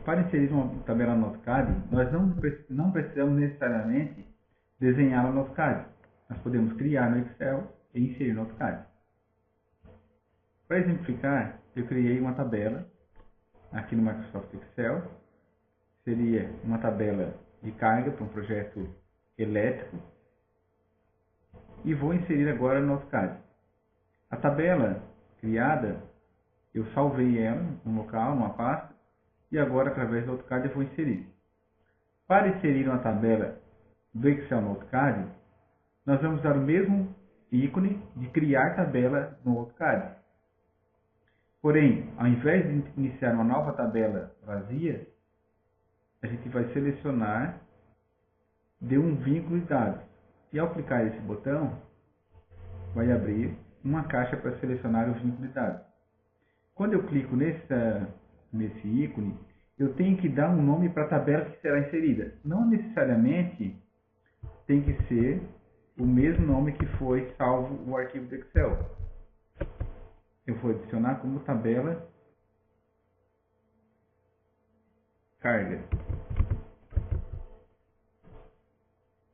Para inserir uma tabela no AutoCAD, nós não precisamos necessariamente desenhá-la no AutoCAD. Nós podemos criar no Excel e inserir no AutoCAD. Para exemplificar, eu criei uma tabela aqui no Microsoft Excel. Seria uma tabela de carga para um projeto elétrico. E vou inserir agora no AutoCAD. A tabela criada, eu salvei ela num local, numa pasta. E agora, através do AutoCAD, eu vou inserir. Para inserir uma tabela do Excel no AutoCAD, nós vamos usar o mesmo ícone de criar tabela no AutoCAD. Porém, ao invés de iniciar uma nova tabela vazia, a gente vai selecionar de um vínculo de dados. E ao clicar esse botão, vai abrir uma caixa para selecionar o vínculo de dados. Quando eu clico nesse ícone, eu tenho que dar um nome para a tabela que será inserida. Não necessariamente tem que ser o mesmo nome que foi salvo o arquivo do Excel. Eu vou adicionar como tabela carga.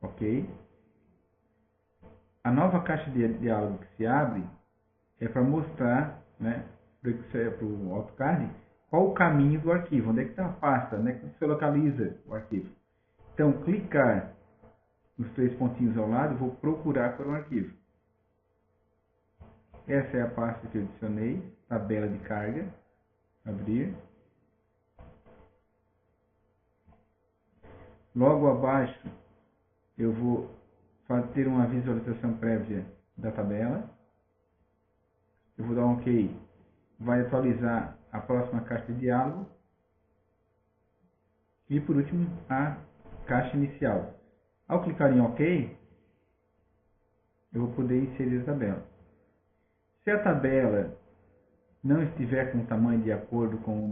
Ok? A nova caixa de diálogo que se abre é para mostrar, né, para o AutoCAD qual o caminho do arquivo, onde é que está a pasta, onde é que você localiza o arquivo. Então, clicar nos três pontinhos ao lado, vou procurar por um arquivo. Essa é a pasta que eu adicionei, tabela de carga, abrir. Logo abaixo, eu vou ter uma visualização prévia da tabela. Eu vou dar um OK. Vai atualizar a próxima caixa de diálogo. E por último, a caixa inicial. Ao clicar em OK, eu vou poder inserir a tabela. Se a tabela não estiver com o tamanho de acordo com o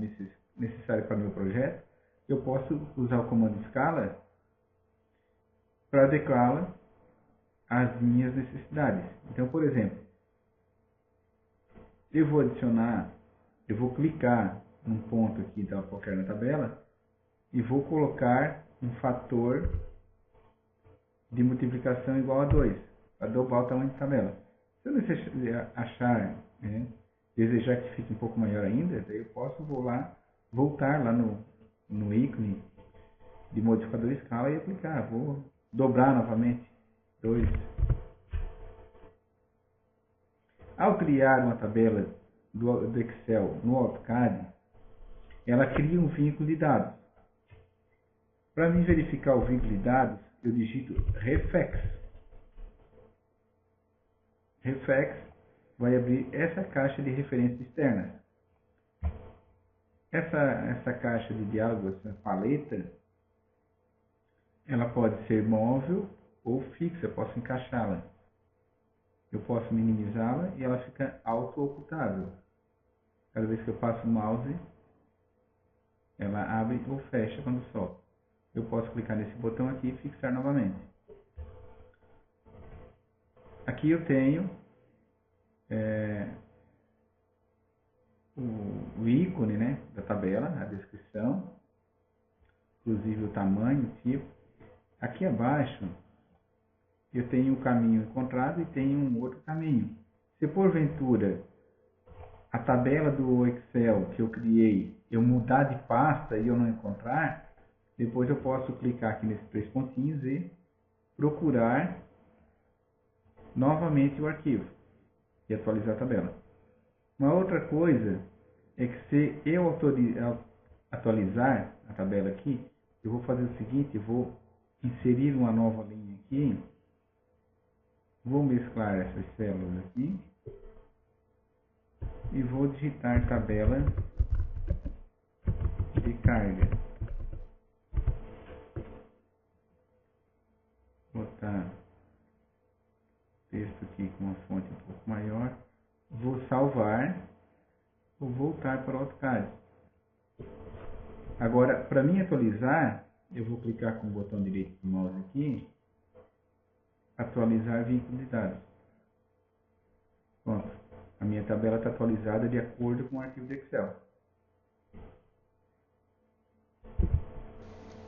necessário para o meu projeto, eu posso usar o comando escala para adequá-la às minhas necessidades. Então, por exemplo, eu vou clicar num ponto aqui qualquer na tabela e vou colocar um fator de multiplicação igual a 2, para dobrar o tamanho da tabela. Se eu desejar que fique um pouco maior ainda, daí eu posso voltar lá no ícone de modificador escala e aplicar. Vou dobrar novamente 2. Ao criar uma tabela do Excel no AutoCAD, ela cria um vínculo de dados. Para mim verificar o vínculo de dados, eu digito reflex. Reflex vai abrir essa caixa de referência externa. Essa caixa de diálogo, essa paleta, ela pode ser móvel ou fixa, eu posso encaixá-la. Eu posso minimizá-la e ela fica auto-ocultável. Cada vez que eu passo o mouse, ela abre ou fecha quando solto. Eu posso clicar nesse botão aqui e fixar novamente. Aqui eu tenho o ícone, né, da tabela, a descrição, inclusive o tamanho, o tipo. Aqui abaixo eu tenho o caminho encontrado e tenho um outro caminho. Se porventura a tabela do Excel que eu criei eu mudar de pasta e eu não encontrar, depois eu posso clicar aqui nesses três pontinhos e procurar novamente o arquivo e atualizar a tabela. Uma outra coisa é que se eu atualizar a tabela aqui, eu vou fazer o seguinte, eu vou inserir uma nova linha aqui, vou mesclar essas células aqui e vou digitar tabela de carga. Botar texto aqui com uma fonte um pouco maior. Vou salvar. Vou voltar para o AutoCAD. Agora, para mim atualizar, eu vou clicar com o botão direito do mouse aqui. Atualizar vínculo de dados. Pronto. A minha tabela está atualizada de acordo com o arquivo do Excel.